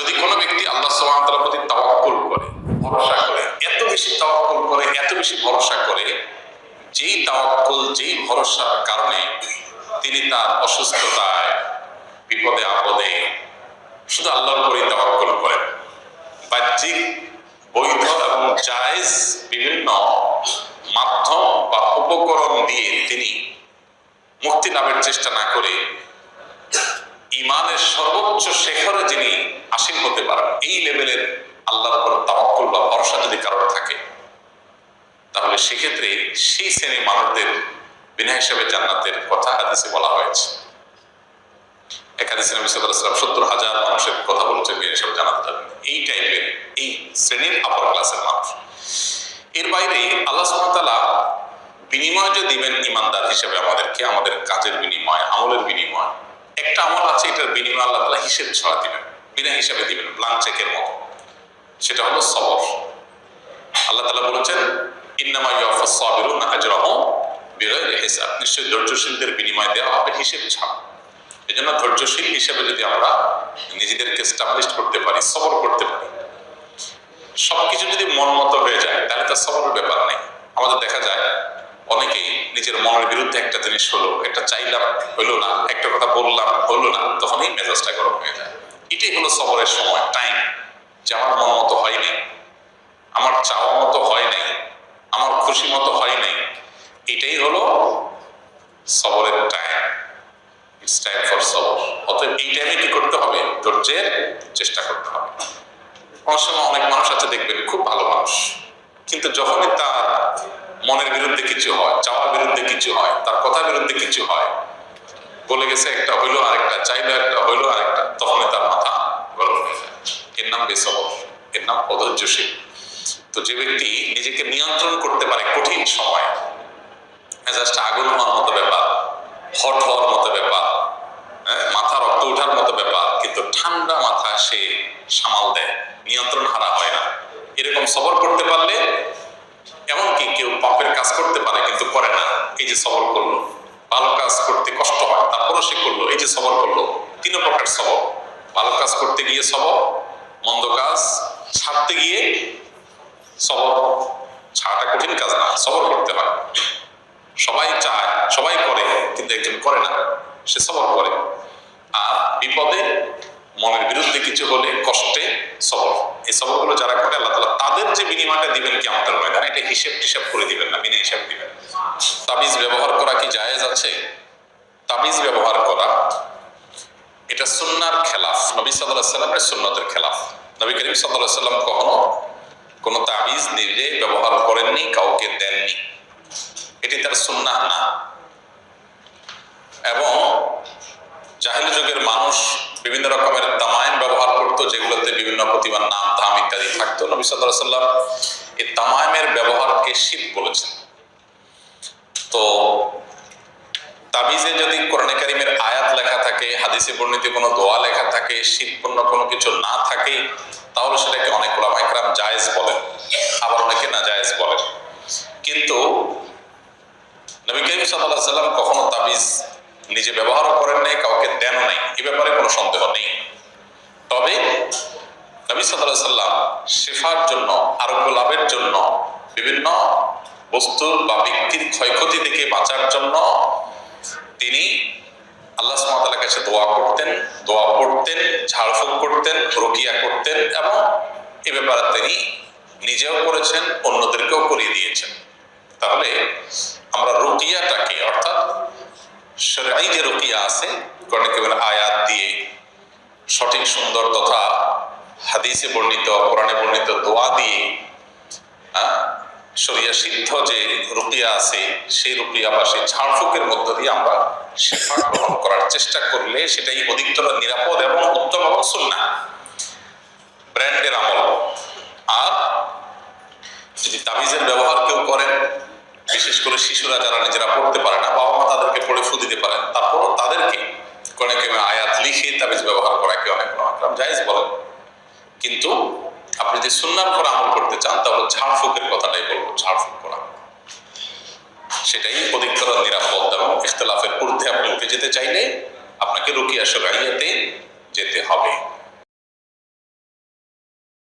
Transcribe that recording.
যদি কোনো ব্যক্তি আল্লাহ সুবহানাহু ওয়া তাআলার প্রতি তাওয়াক্কুল করে, ভরসা করে, এত বেশি তাওয়াক্কুল করে, এত বেশি ভরসা করে, যেই তাওয়াক্কুল, যেই ভরসার কারণে তিনি তার অসুস্থতায়, বিপদে আপদে শুধু আল্লাহর উপরেই তাওয়াক্কুল করেন, বাহ্যিক বৈধ এবং জায়েজ বিভিন্ন মাধ্যম বা উপকরণ দিয়ে তিনি মুক্তি লাভের চেষ্টা না করে ঈমানের সর্বোচ্চ শিখরে যিনি আসীন হতে পারেন, এই লেভেলের আল্লাহর উপর তাওয়াক্কুল বা ভরসা যদি কারোর থাকে, তাহলে সেক্ষেত্রে সেই শ্রেণীর মানুষদের বিনা হিসাবে জান্নাতের কথা হাদিসে বলা হয়েছে। এক হাদিসে নবী সাল্লাল্লাহু আলাইহি ওয়াসাল্লাম 70,000 মানুষের কথা বলেছেন বিনা হিসাবে জান্নাতে যাবেন, এই টাইপের, এই শ্রেণীর আপার ক্লাসের মানুষ। এর বাইরে আল্লাহ সুবহানাহু ওয়া তাআলা বিনিময় যে দিবেন ঈমানদার হিসেবে আমাদেরকে, আমাদের কাজের বিনিময়, আমলের বিনিময়, একটা আমল আছে, এটার বিনিময় আল্লাহ তাআলা হিসেব ছাড়া দিবেন, বিনা হিসাবে দিবেন, ব্ল্যাঙ্ক চেকের মতো। সেটা হলো সবর। আল্লাহ তাআলা বলেছেন, ইন্নামা ইউওয়াফাস সাবিরুনা আজরাহুম বিগাইরি হিসাব, নিশ্চয়ই ধৈর্যশীলদের বিনিময় দেওয়া হবে হিসেব ছাড়া। এই জন্য ধৈর্যশীল হিসেবে যদি আমরা নিজেদেরকে এস্টাবলিশ করতে পারি, সবর করতে পারি, সবকিছু যদি মন মতো হয়ে যায়, তাহলে তার সবরের ব্যাপার নেই। আমাদের দেখা যায় অনেকেই নিজের মনের বিরুদ্ধে একটা জিনিস হলো, একটা চাইলাম হইলো না, একটা কথা বললাম হইলো না, তখনই মেজাজটা গরম হয়ে যায়। এটাই হলো সবরের সময়, টাইম, যে আমার মন মতো হয় নাই, আমার চাওয়া মতো হয় নাই, আমার খুশি মতো হয় নাই, এটাই হলো সবরের টাইম। ইটস টাইম ফর সবর। অতএব এই টাইমে কি করতে হবে? ধৈর্যের চেষ্টা করতে হবে। অনেক সময় অনেক মানুষ আছে দেখবেন, খুব ভালো মানুষ, কিন্তু যখনই তার মনের বিরুদ্ধে কিছু হয়, চাওয়ার বিরুদ্ধে কিছু হয়, তার কথার বিরুদ্ধে কিছু হয়, বলে গেছে একটা হইলো আরেকটা, চাইলো একটা হইলো আরেকটা, তখনই তার মাথা গরম হয়ে যায়। এর নাম বেসবর, এর নাম অধৈর্যশীল। তো যে ব্যক্তি নিজেকে নিয়ন্ত্রণ করতে পারে কঠিন সময়, মেজাজটা আগুন হওয়ার মতো ব্যাপার, হট হওয়ার মতো ব্যাপার, মাথা রক্ত ওঠার মতো ব্যাপার, কিন্তু ঠান্ডা মাথা সে সামাল দেয়, নিয়ন্ত্রণ হারা হয় না, এরকম সবর করতে পারলে, এমনকি কেউ পাপের কাজ করতে পারে কিন্তু করে না, এই যে সবর করলো, ভালো কাজ করতে কষ্ট হয় তারপরও সে করলো, এই যে সবর করলো, তিন প্রকার সবর। ভালো কাজ করতে গিয়ে সবর, মন্দ কাজ ছাড়তে গিয়ে সবর। ছাড়াটা কঠিন কাজ না, সবর করতে হয়। সবাই চায়, সবাই করে, কিন্তু একজন করে না, সে সবর করে। আর বিপদে, মনের বিরুদ্ধে কিছু হলে, কষ্টে সবর। এই সবরগুলো যারা করে, আল্লাহ তাআলা তাদের যে বিনিময়টা দিবেন কিয়ামতের ময়দানে, এটা হিসাব করে দিবেন না, বিনা হিসাব দিবেন। তাবিজ ব্যবহার করা কি জায়েজ আছে? তাবিজ ব্যবহার করা এটা সুন্নাহর খেলাফ, নবী সাল্লাল্লাহু আলাইহি ওয়াসাল্লামের সুন্নতের খেলাফ। নবী করিম সাল্লাল্লাহু আলাইহি ওয়াসাল্লাম কখনো কোনো তাবিজ নিজে ব্যবহার করেননি, কাউকে দেননি, এটি তার সুন্নাহ না। এবং জাহেলি যুগের মানুষ বিভিন্ন রকমের তামাইম ব্যবহার করতো, যেগুলোতে বিভিন্ন প্রতিমার নাম, ধাম ইত্যাদি থাকতো। নবী সাল্লাল্লাহু আলাইহি ওয়াসাল্লাম এই তামাইমের ব্যবহারকে শিরক বলেছেন। তো তাবিজে যদি কোরআনে কারীমের আয়াত লেখা থাকে, হাদিসে বর্ণিত কোনো দোয়া লেখা থাকে, শিরকপূর্ণ কোনো কিছু না থাকে, তাহলে সেটাকে অনেক উলামায়ে কেরাম জায়েজ বলেন, আবার অনেকে নাজায়েজ বলেন। কিন্তু নবী করিম সাল্লাল্লাহু আলাইহি ওয়াসাল্লাম কখনো তাবিজ নিজে ব্যবহারও করেন নাই, কাউকে দেনও নাই, এ ব্যাপারে কোনো সন্দেহ নেই। তবে নবী সাল্লাল্লাহু আলাইহি ওয়াসাল্লাম শিফার জন্য, আরোগ্য লাভের জন্য, বিভিন্ন বস্তুর বা ব্যক্তির ক্ষয়ক্ষতি থেকে বাঁচার জন্য তিনি আল্লাহ সুবহানাহু ওয়া তাআলার কাছে দোয়া করতেন, দোয়া পড়তেন, ঝাড়ফুঁক করতেন, রুকিয়া করতেন, এবং এ ব্যাপারে তিনি নিজেও করেছেন, অন্যদেরকেও করিয়ে দিয়েছেন। তাহলে আমরা রুকিয়াটাকে, অর্থাৎ শরঈ যে রুকিয়া আছে, কোরআনে কারীমের আয়াত দিয়ে, সঠিক সুন্দর তথা হাদিসে বর্ণিত, কোরআনে বর্ণিত দোয়া দিয়ে, শরিয়া সিদ্ধ যে রুকিয়া আছে, সেই রুকিয়া বা সেই ঝাড়ফুঁকের মধ্য দিয়ে আমরা শিফা গ্রহণ করার চেষ্টা করলে সেটাই অধিকতর নিরাপদ এবং উত্তম এবং সুন্নাহ, ব্র্যান্ডের আমল। আর যদি তাবিজের ব্যবহার কেউ করেন, বিশেষ করে শিশুরা যারা নিজেরা পড়তে পারে না, বাবা মা তাদেরকে পড়ে ফু দিতে পারেন, তারপরও তাদেরকে কোরআনে কারীমের আয়াত লিখে তাবিজ ব্যবহার করাকে অনেক উলামা জায়েজ বলেন। কিন্তু আপনি যদি সুন্নাহর উপর আমল করতে চান, তাহলে ঝাড়ফুঁকের কথাটাই বলবো, ঝাড়ফুঁক করা সেটাই অধিকতর নিরাপদ। এবং ইখতিলাফের ঊর্ধ্বে আপনি উঠে যেতে চাইলে আপনাকে রুকিয়া শরঈয়াতে যেতে হবে।